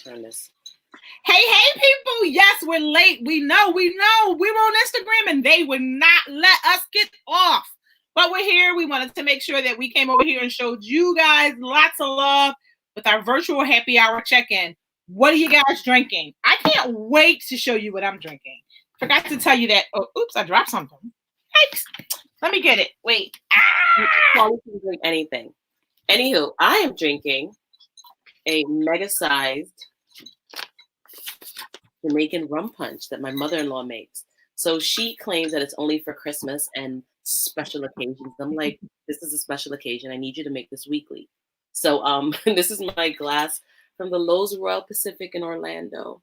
turn this. Hey, people. Yes, we're late. We know. We were on Instagram and they would not let us get off. But we're here. We wanted to make sure that we came over here and showed you guys lots of love with our virtual happy hour check-in. What are you guys drinking? I can't wait to show you what I'm drinking. Forgot to tell you that. Oh, oops, I dropped something. Hey, let me get it. Wait. You can drink anything. Anywho, I am drinking a mega-sized Jamaican rum punch that my mother-in-law makes. So she claims that it's only for Christmas and special occasions. I'm like, this is a special occasion. I need you to make this weekly. So this is my glass from the Lowe's Royal Pacific in Orlando.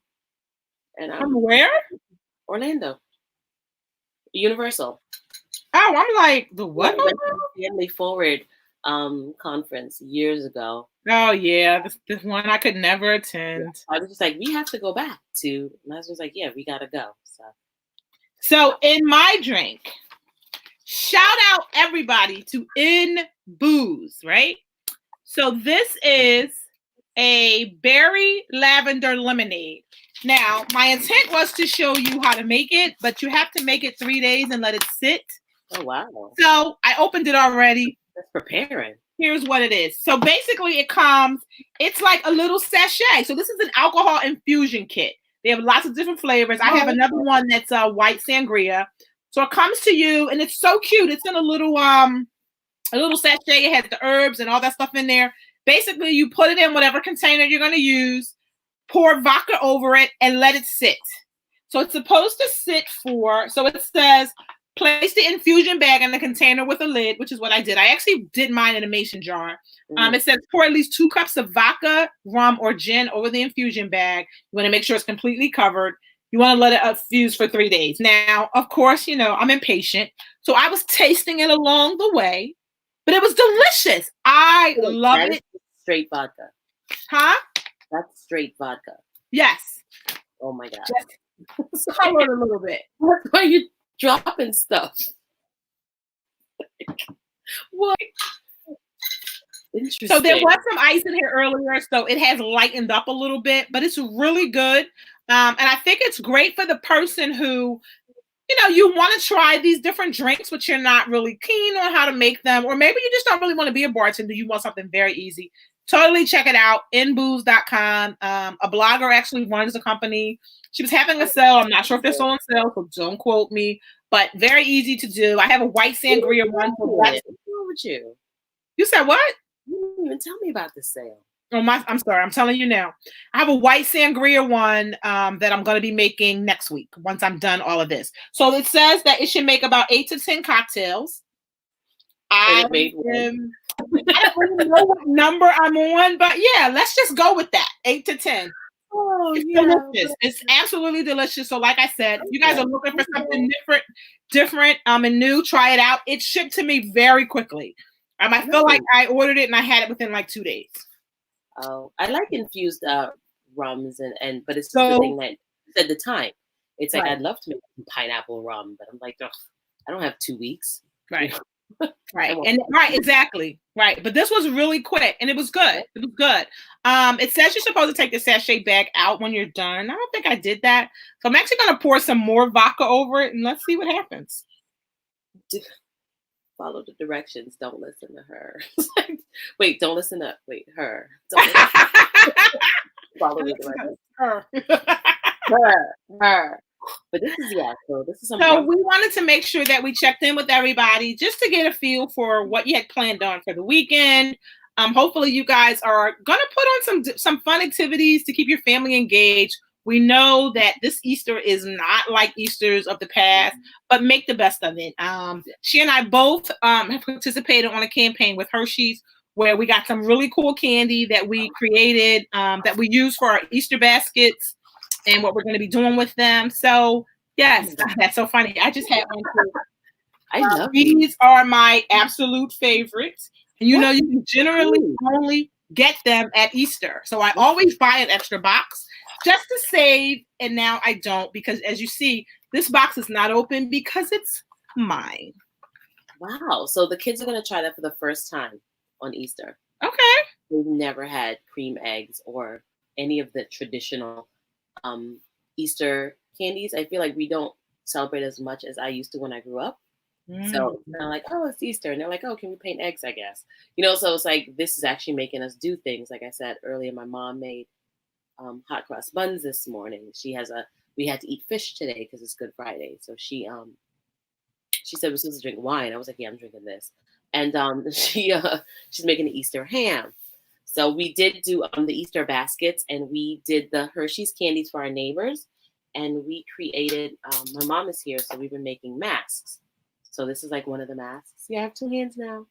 And From where? Orlando. Universal. Oh, I'm like, the what? Family Forward conference years ago. Oh yeah, this one I could never attend. Yeah. I was just like, we have to go back to. And I was like, yeah, we gotta go. So in my drink, shout out everybody to In Booze, right? So this is a berry lavender lemonade. Now, my intent was to show you how to make it, but you have to make it 3 days and let it sit. Oh wow! So I opened it already. That's preparing. Here's what it is. So basically it comes, it's like a little sachet. So this is an alcohol infusion kit. They have lots of different flavors. I have another one that's white sangria. So it comes to you and it's so cute. It's in a little sachet. It has the herbs and all that stuff in there. Basically you put it in whatever container you're going to use, pour vodka over it and let it sit. So it's supposed to sit so it says, place the infusion bag in the container with a lid, which is what I did. I actually did mine in a mason jar. It says pour at least 2 cups of vodka, rum, or gin over the infusion bag. You want to make sure it's completely covered. You want to let it infuse for 3 days. Now, of course, I'm impatient. So I was tasting it along the way, but it was delicious. I love it. Straight vodka. Huh? That's straight vodka. Yes. Oh my God. Just color it a little bit. That's why you dropping stuff. What? Interesting. So there was some ice in here earlier, so it has lightened up a little bit, but it's really good. And I think it's great for the person who, you want to try these different drinks, but you're not really keen on how to make them, or maybe you just don't really want to be a bartender. You want something very easy. Totally check it out, inbooze.com. A blogger actually runs the company. She was having a sale. I'm not sure if they're still on sale, so don't quote me. But very easy to do. I have a white sangria one. What's wrong with you? You said what? You didn't even tell me about the sale. Oh I'm sorry. I'm telling you now. I have a white sangria one that I'm going to be making next week once I'm done all of this. So it says that it should make about 8 to 10 cocktails. I don't really know what number I'm on, but yeah, let's just go with that. 8 to 10. Oh, it's delicious. It's absolutely delicious. So like I said, if you guys are looking for something different and new, try it out. It shipped to me very quickly. I feel like I ordered it and I had it within like 2 days. Oh, I like infused rums but it's the thing that at the time, it's like, I'd love to make pineapple rum, but I'm like, I don't have 2 weeks. Right. Right. Exactly. Right. But this was really quick and it was good. It was good. It says you're supposed to take the sachet bag out when you're done. I don't think I did that. So I'm actually going to pour some more vodka over it and let's see what happens. Follow the directions. Don't listen to her. Wait, don't listen to her. Follow the directions. Her. But this is something. So we wanted to make sure that we checked in with everybody just to get a feel for what you had planned on for the weekend. Hopefully you guys are gonna put on some fun activities to keep your family engaged. We know that this Easter is not like Easters of the past, but make the best of it. She and I both have participated on a campaign with Hershey's where we got some really cool candy that we created that we use for our Easter baskets and what we're going to be doing with them. So yes, that's so funny. I just had one too. I love these are my absolute favorites. And you can generally only get them at Easter. So I always buy an extra box just to save. And now I don't, because as you see, this box is not open because it's mine. Wow. So the kids are going to try that for the first time on Easter. Okay. They've never had cream eggs or any of the traditional Easter candies. I feel like we don't celebrate as much as I used to when I grew up. So it's kind of like, oh, it's Easter. And they're like, oh, can we paint eggs, I guess? So it's like, this is actually making us do things. Like I said earlier, my mom made hot cross buns this morning. We had to eat fish today because it's Good Friday. So she said we're supposed to drink wine. I was like, yeah, I'm drinking this. And she's making an Easter ham. So we did do the Easter baskets, and we did the Hershey's candies for our neighbors. And we created, my mom is here, so we've been making masks. So this is like one of the masks. Yeah, I have 2 hands now.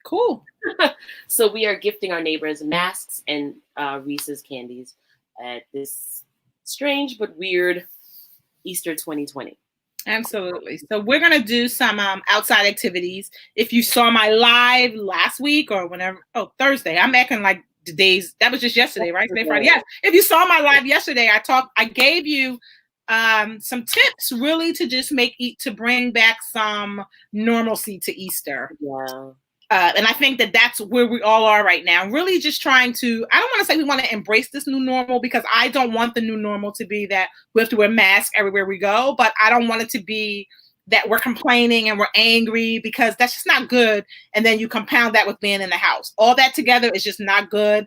Cool. So we are gifting our neighbors masks and Reese's candies at this strange but weird Easter 2020. Absolutely. So we're going to do some outside activities. If you saw my live last week or whenever, Thursday, I'm acting like the days, that was just yesterday, right? Today, Friday. Yes. If you saw my live yesterday, I gave you some tips really to just to bring back some normalcy to Easter. Yeah. And I think that that's where we all are right now. Really just trying to, I don't want to say we want to embrace this new normal, because I don't want the new normal to be that we have to wear masks everywhere we go, but I don't want it to be that we're complaining and we're angry, because that's just not good. And then you compound that with being in the house. All that together is just not good.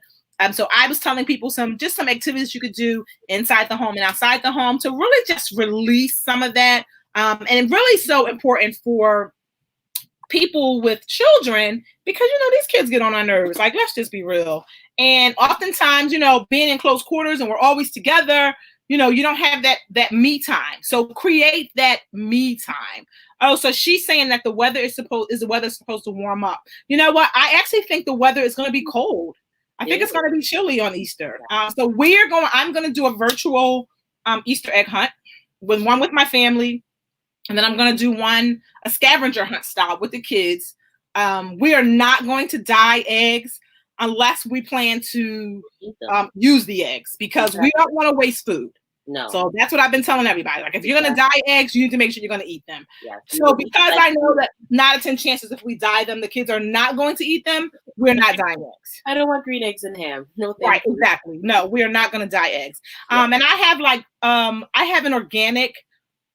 So I was telling people some activities you could do inside the home and outside the home to really just release some of that. And really so important for people with children, because these kids get on our nerves. Like, let's just be real. And oftentimes, being in close quarters and we're always together, you don't have that me time. So create that me time. Oh, so she's saying that the weather supposed to warm up. You know what? I actually think the weather is going to be cold. I think it's going to be chilly on Easter. So I'm going to do a virtual Easter egg hunt with my family. And then I'm going to do a scavenger hunt style with the kids. We are not going to dye eggs unless we plan to use the eggs, because we don't want to waste food. No. So that's what I've been telling everybody. Like, if you're going to dye eggs, you need to make sure you're going to eat them. Yes. So because I know that 9 out of 10 chances if we dye them, the kids are not going to eat them, we're not dyeing eggs. I don't want green eggs and ham. No, thank right, you. Exactly. No, we are not going to dye eggs. And I have an organic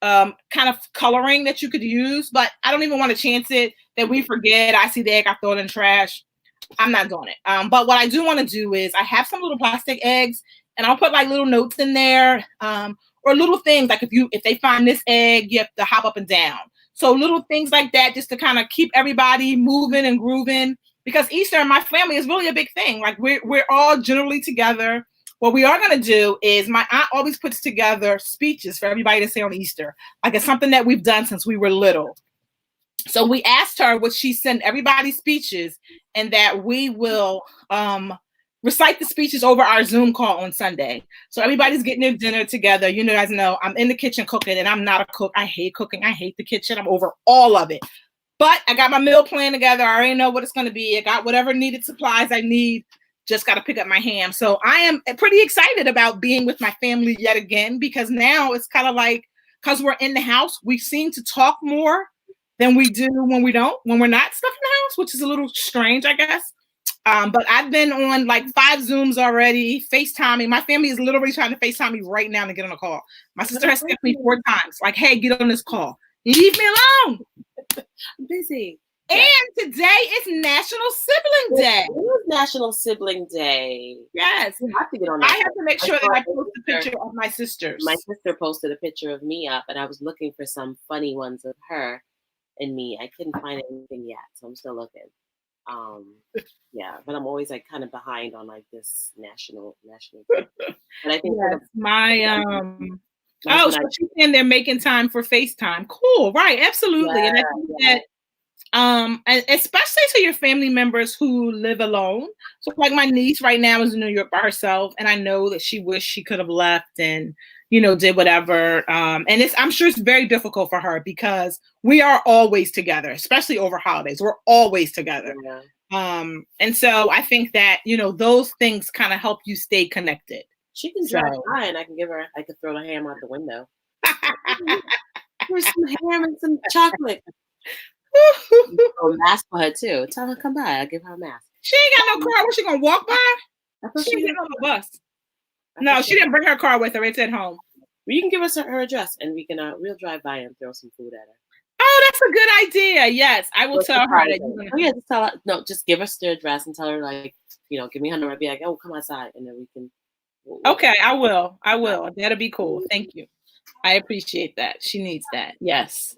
kind of coloring that you could use, but I don't even want to chance it that we forget. I see the egg, I throw it in the trash. I'm not doing it. But what I do want to do is I have some little plastic eggs, and I'll put like little notes in there, or little things like if they find this egg, you have to hop up and down. So little things like that, just to kind of keep everybody moving and grooving, because Easter in my family is really a big thing. Like, we're all generally together. What we are going to do is my aunt always puts together speeches for everybody to say on Easter. Like, it's something that we've done since we were little. So we asked her, would she send everybody speeches, and that we will recite the speeches over our Zoom call on Sunday. So everybody's getting their dinner together. You guys know I'm in the kitchen cooking, and I'm not a cook. I hate cooking. I hate the kitchen. I'm over all of it. But I got my meal plan together. I already know what it's going to be. I got whatever needed supplies I need. Just got to pick up my ham. So I am pretty excited about being with my family yet again, because now it's kind of like, because we're in the house, we seem to talk more than we do when we're not stuck in the house, which is a little strange, I guess. But I've been on like 5 Zooms already, FaceTiming. My family is literally trying to FaceTime me right now to get on a call. My sister has texted me 4 times, like, hey, get on this call. Leave me alone. I'm busy. And today is National Sibling Day. It is National Sibling Day. Yes. You have to get on that. I have to make sure that I post a picture of my sisters. My sister posted a picture of me up, and I was looking for some funny ones of her and me. I couldn't find anything yet, so I'm still looking. Yeah, but I'm always like kind of behind on like this national. But I think so she's saying they're making time for FaceTime. Cool, right? Absolutely, and I think that. And especially to your family members who live alone. So like my niece right now is in New York by herself, and I know that she wished she could have left and did whatever. And I'm sure it's very difficult for her, because we are always together, especially over holidays. We're always together. Yeah. And so I think that those things kind of help you stay connected. She can drive by, and I could throw the ham out the window. Here's some ham and some chocolate. A mask for her too. Tell her come by. I'll give her a mask. She ain't got no car. What's she gonna walk by? I thought She she ain't had getting on a the car. bus. No, she didn't bring her car with her. It's at home. Well, you can give us her address, and we'll drive by and throw some food at her. Oh, that's a good idea. Yes, I will tell her that you're gonna. Oh yeah, just tell her. No, just give us the address and tell her like, give me her number. Be like, oh, come outside, and then we can. Okay, I will. That'll be cool. Thank you. I appreciate that. She needs that. Yes.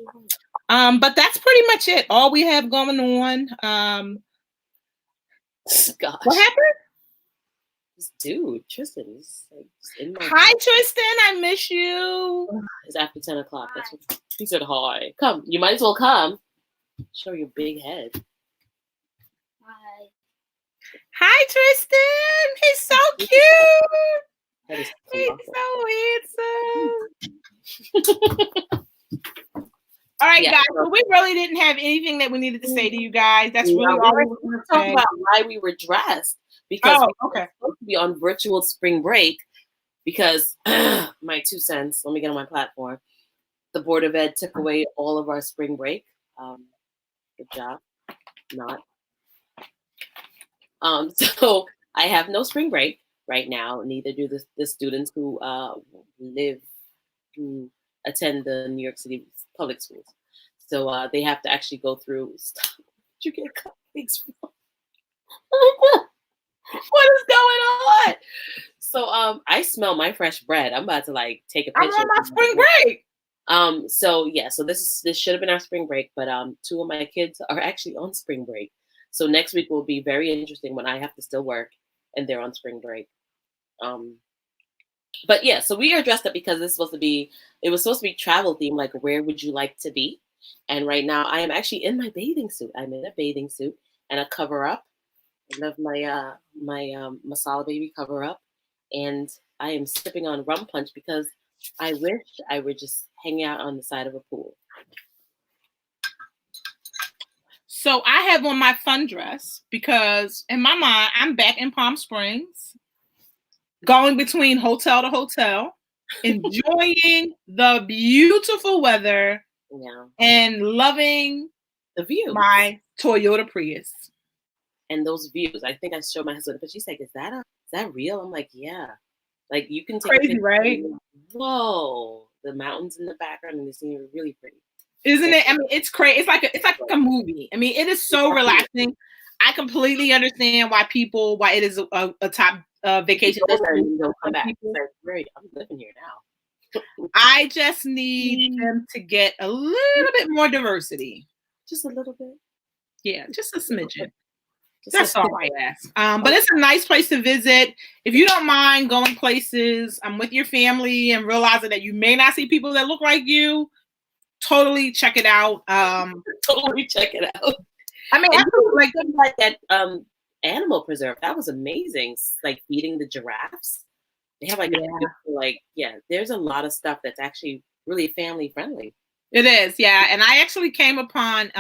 But that's pretty much it. All we have going on. Gosh. What happened? This dude, Tristan, is like in my. Hi, Tristan. I miss you. It's after 10 o'clock. That's what he said. Hi, come. You might as well come. Show your big head. Hi. Hi, Tristan. He's so cute. He's so handsome. All right, guys. So we really didn't have anything that we needed to say to you guys. That's really all we want to talk about why we were dressed because we were supposed to be on virtual spring break because my 2 cents. Let me get on my platform. The Board of Ed took away all of our spring break. Good job. Not. So I have no spring break right now. Neither do the students who attend the New York City public schools. So they have to actually go through. Stop. Did you get cupcakes from? What is going on? So I smell my fresh bread. I'm about to like take a picture. I'm on my spring break. So this should have been our spring break, but 2 of my kids are actually on spring break. So next week will be very interesting when I have to still work and they're on spring break. But yeah, so we are dressed up because it was supposed to be travel theme, like where would you like to be? And right now I am actually in my bathing suit. I'm in a bathing suit and a cover up. I love my masala baby cover up, and I am sipping on rum punch because I wish I were just hanging out on the side of a pool. So I have on my fun dress because in my mind, I'm back in Palm Springs, going between hotel to hotel, enjoying the beautiful weather and loving the view. My Toyota Prius. And those views. I think I showed my husband, but she's like, is that real? I'm like, yeah. Like you can take crazy, right? Whoa. The mountains in the background and the scenery are really pretty. Isn't it? I mean, it's crazy. It's like a movie. I mean, it is so relaxing. I completely understand why it is a top vacation. Don't come back. I'm living here now. I just need them to get a little bit more diversity. Just a little bit. Yeah, just a smidgen. That's all I ask. But it's a nice place to visit. If you don't mind going places with your family and realizing that you may not see people that look like you, totally check it out. Totally check it out. I mean, like that animal preserve. That was amazing. Like feeding the giraffes. They have there's a lot of stuff that's actually really family friendly. It is, yeah. And I actually came upon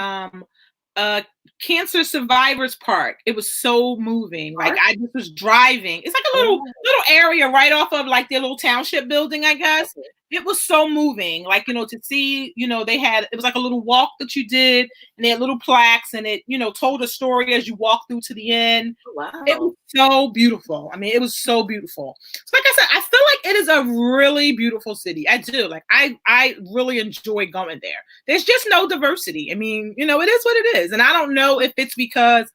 Cancer Survivors Park. It was so moving. Like I just was driving. It's like a little area right off of like their little township building, I guess. It was so moving. Like, to see, it was like a little walk that you did and they had little plaques and it, told a story as you walk through to the end. Wow. It was so beautiful. I mean, it was so beautiful. So like I said, I feel like it is a really beautiful city. I do. Like I really enjoy going there. There's just no diversity. I mean, it is what it is. And I don't know if it's because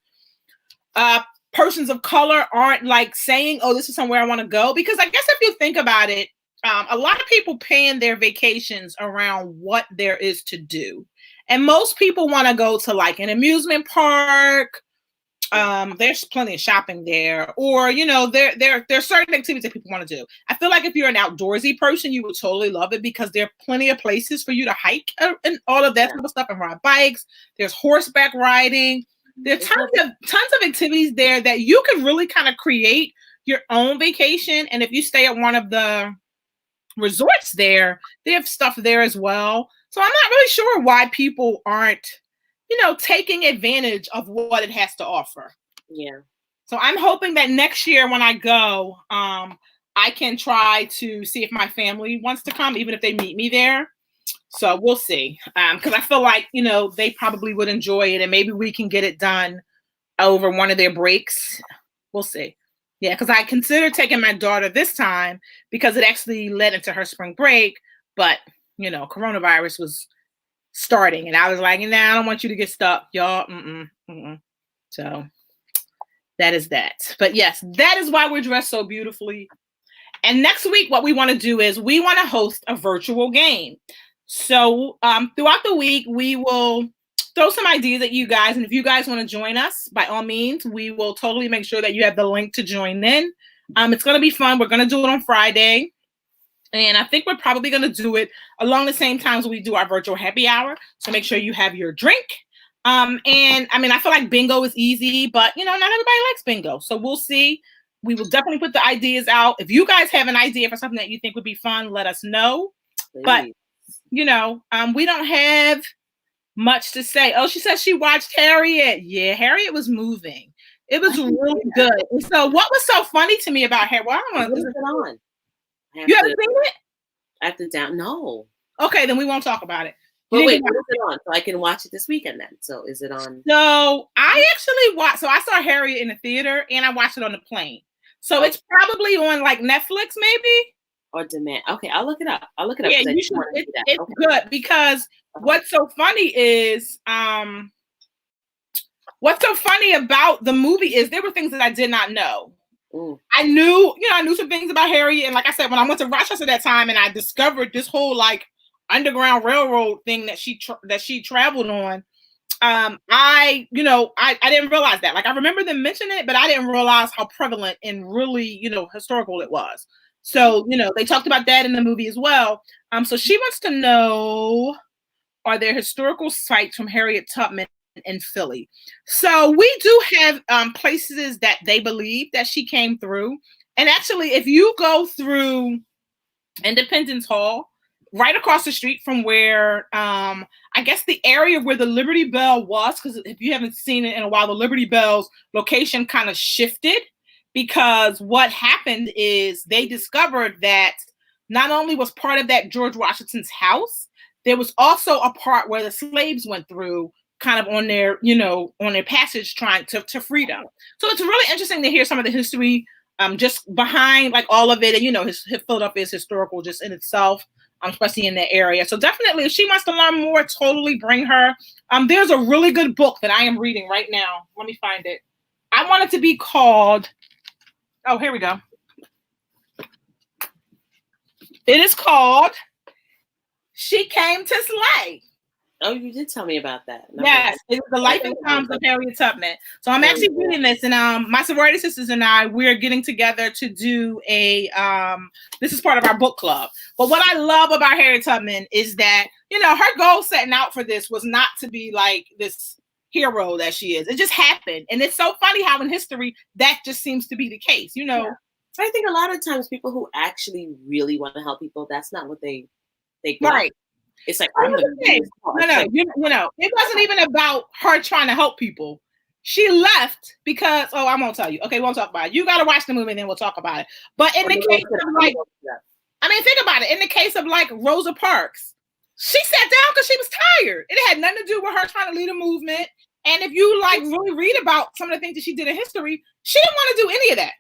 persons of color aren't like saying, oh, this is somewhere I want to go. Because I guess if you think about it, a lot of people plan their vacations around what there is to do. And most people want to go to like an amusement park. There's plenty of shopping there, or there are certain activities that people want to do. I feel like if you're an outdoorsy person, you would totally love it because there are plenty of places for you to hike and all of that type of stuff and ride bikes. There's horseback riding. There's tons of activities there that you can really kind of create your own vacation. And if you stay at one of the resorts there, they have stuff there as well. So I'm not really sure why people aren't taking advantage of what it has to offer. Yeah. So I'm hoping that next year when I go, I can try to see if my family wants to come, even if they meet me there. So we'll see. Because I feel like, they probably would enjoy it and maybe we can get it done over one of their breaks. We'll see. Yeah, because I considered taking my daughter this time because it actually led into her spring break, but coronavirus was starting, and I was like, "Nah, I don't want you to get stuck, y'all." So that is that. But yes, that is why we're dressed so beautifully. And next week, what we want to do is we want to host a virtual game. So throughout the week, we will throw some ideas at you guys. And if you guys want to join us, by all means, we will totally make sure that you have the link to join in. It's going to be fun. We're going to do it on Friday. And I think we're probably going to do it along the same times we do our virtual happy hour. So make sure you have your drink. And I mean, I feel like bingo is easy, but not everybody likes bingo. So we'll see. We will definitely put the ideas out. If you guys have an idea for something that you think would be fun, let us know. Please. But we don't have much to say. Oh, she said she watched Harriet. Yeah, Harriet was moving. It was really good. And so what was so funny to me about Harriet? Well, I don't know. What is it on? You haven't seen it? I have to no. Okay, then we won't talk about it. But wait, what is it on? So I can watch it this weekend then. So is it on? So I actually watched. So I saw Harriet in the theater and I watched it on the plane. So it's probably on like Netflix, maybe. Or demand. Okay, I'll look it up. Yeah, you should. It's good because what's so funny is what's so funny about the movie is there were things that I did not know. I knew some things about Harriet, and like I said, when I went to Rochester that time, and I discovered this whole like Underground Railroad thing that she traveled on. I didn't realize that. Like I remember them mentioning it, but I didn't realize how prevalent and really historical it was. So they talked about that in the movie as well. So she wants to know, are there historical sites from Harriet Tubman in Philly? So we do have places that they believe that she came through. And actually, if you go through Independence Hall, right across the street from where I guess the area where the Liberty Bell was, because if you haven't seen it in a while, the Liberty Bell's location kind of shifted because what happened is they discovered that not only was part of that George Washington's house, there was also a part where the slaves went through kind of on their passage trying to freedom. So it's really interesting to hear some of the history just behind like all of it. And, his Philadelphia is historical just in itself, especially in that area. So definitely if she wants to learn more, totally bring her. There's a really good book that I am reading right now. Let me find it. I want it to be called, oh, here we go. It is called She Came to Slay. Oh, you did tell me about that. Yes, it's The Life and Times of Harriet Tubman. So I'm actually reading this, and my sorority sisters and I, we're getting together to do this is part of our book club. But what I love about Harriet Tubman is that, her goal setting out for this was not to be like this hero that she is. It just happened. And it's so funny how in history that just seems to be the case, Yeah. I think a lot of times people who actually really want to help people, that's not what they right. It's like, no, it wasn't even about her trying to help people. She left because, I won't tell you. Okay, we won't talk about it. You got to watch the movie and then we'll talk about it. But in the case of like, think about it. In the case of like Rosa Parks, she sat down because she was tired. It had nothing to do with her trying to lead a movement. And if you like really read about some of the things that she did in history, she didn't want to do any of that.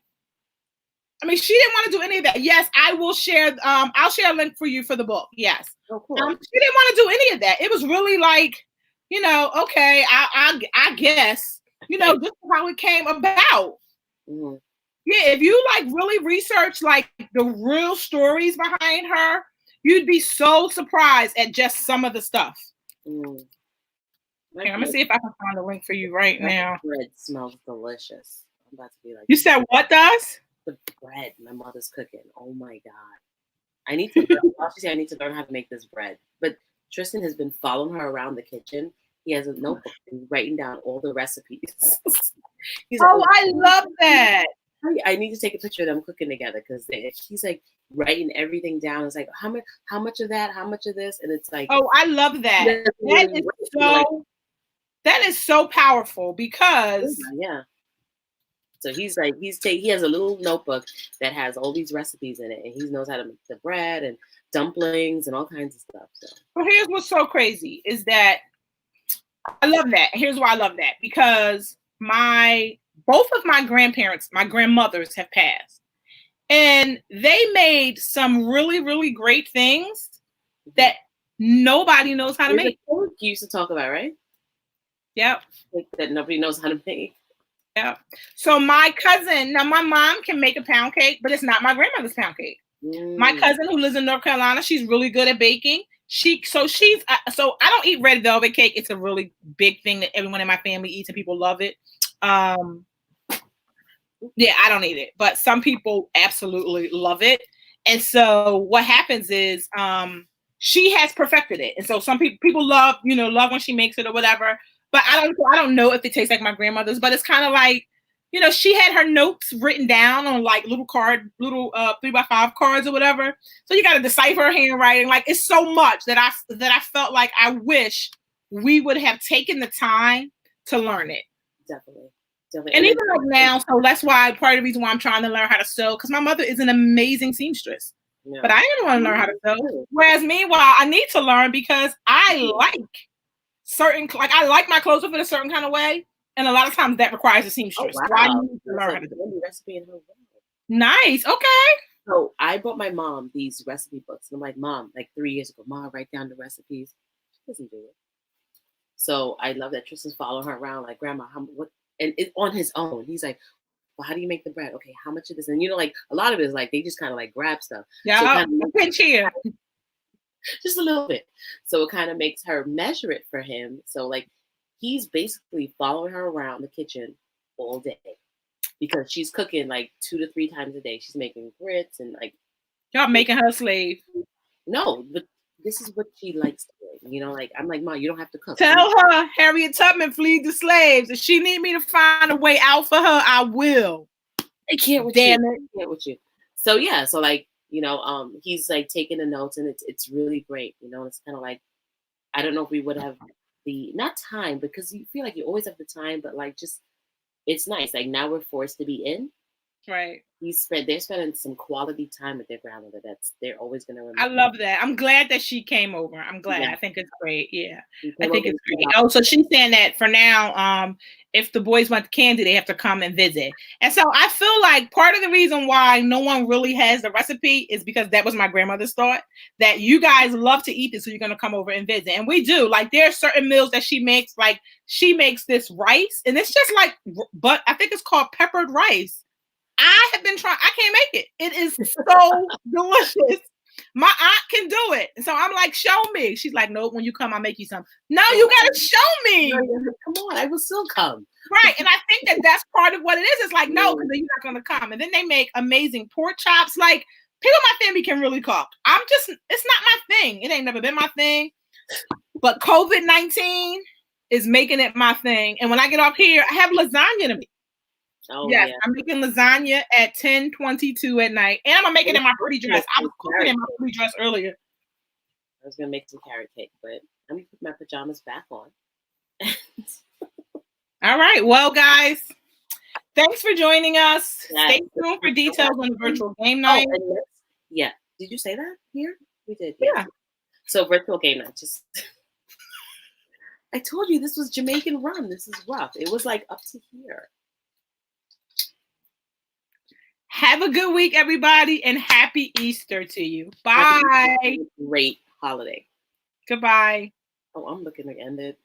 She didn't want to do any of that. Yes, I will share. I'll share a link for you for the book. Yes. Oh, cool. She didn't want to do any of that. It was really like, okay, I guess, this is how it came about. Mm-hmm. Yeah, if you like really research like the real stories behind her, you'd be so surprised at just some of the stuff. Mm. Okay, I'm gonna see if I can find a link for you right now. Bread smells delicious. I'm about to be like, you said what does? The bread my mother's cooking. Oh my god. I need to learn how to make this bread. But Tristan has been following her around the kitchen. He has a notebook and writing down all the recipes. He's like, I love that. I need to take a picture of them cooking together because he's like writing everything down. It's like how much of that, how much of this, and it's like, oh, I love that. That is so powerful because yeah. So he has a little notebook that has all these recipes in it, and he knows how to make the bread and dumplings and all kinds of stuff. So well, here's what's so crazy is that I love that. Here's why I love that, because both of my grandparents, my grandmothers have passed. And they made some really, really great things that nobody knows how to make. You used to talk about, right? Yep. Like that nobody knows how to make. Yeah. So my cousin, now my mom can make a pound cake, but it's not my grandmother's pound cake. My cousin who lives in North Carolina, she's really good at baking. So I don't eat red velvet cake. It's a really big thing that everyone in my family eats and people love it. Yeah, I don't eat it, but some people absolutely love it. And so what happens is she has perfected it. And so some people love when she makes it or whatever. But I don't know if it tastes like my grandmother's, but it's kind of like, she had her notes written down on like little 3x5 cards or whatever. So you got to decipher her handwriting. Like, it's so much that I felt like I wish we would have taken the time to learn it. Definitely. And even like now, so that's why part of the reason why I'm trying to learn how to sew, because my mother is an amazing seamstress. Yeah. But I didn't want to learn how to sew. Whereas meanwhile, I need to learn because I like my clothes to fit a certain kind of way. And a lot of times that requires a seamstress. Oh, wow. So I need to learn how to do it. Recipe in her world. Nice. Okay. So I bought my mom these recipe books. And I'm like, Mom, like 3 years ago, Mom, write down the recipes. She doesn't do it. So I love that Tristan's following her around like, Grandma, what? And it's on his own. He's like, well, how do you make the bread? Okay, how much of this? And like a lot of it is like they just kind of like grab stuff. Yeah, pinch here. Just a little bit. So it kind of makes her measure it for him. So like he's basically following her around the kitchen all day because she's cooking like 2 to 3 times a day. She's making grits and like y'all making her a slave. No, but this is what she likes to do. Like I'm like, Mom, you don't have to cook. Tell her Harriet Tubman freed the slaves. If she need me to find a way out for her, I will. I can't with Damn you. it. I can't with you. So yeah, so like, he's like taking the notes and it's really great. It's kind of like, I don't know if we would have not time, because you feel like you always have the time, but like just it's nice. Like now we're forced to be in. Right. They're spending some quality time with their grandmother. They're always gonna remember. I love that. I'm glad that she came over. I'm glad. Yeah. I think it's great. Yeah. I think it's great. Oh, so she's saying that for now, if the boys want candy, they have to come and visit. And so I feel like part of the reason why no one really has the recipe is because that was my grandmother's thought, that you guys love to eat this, so you're gonna come over and visit. And we do. Like there are certain meals that she makes. Like she makes this rice, and it's just like, but I think it's called peppered rice. I have been trying. I can't make it. It is so delicious. My aunt can do it. So I'm like, show me. She's like, no, when you come, I'll make you some. No, you got to show me. Come on, I will still come. Right. And I think that's part of what it is. It's like, no, because then you're not going to come. And then they make amazing pork chops. Like people in my family can really cook. It's not my thing. It ain't never been my thing. But COVID-19 is making it my thing. And when I get off here, I have lasagna to make. Oh, yes, yeah. I'm making lasagna at 10:22 at night. And I'm going to make it in my pretty dress. I was cooking in my pretty dress earlier. I was going to make some carrot cake, but let me put my pajamas back on. All right. Well, guys, thanks for joining us. Yes. Stay tuned for details on the virtual game night. Oh, yeah. Did you say that here? We did. Yeah. So virtual game night. I told you this was Jamaican rum. This is rough. It was like up to here. Have a good week, everybody, and happy Easter to you. Bye. Great holiday. Goodbye. Oh, I'm looking to end it.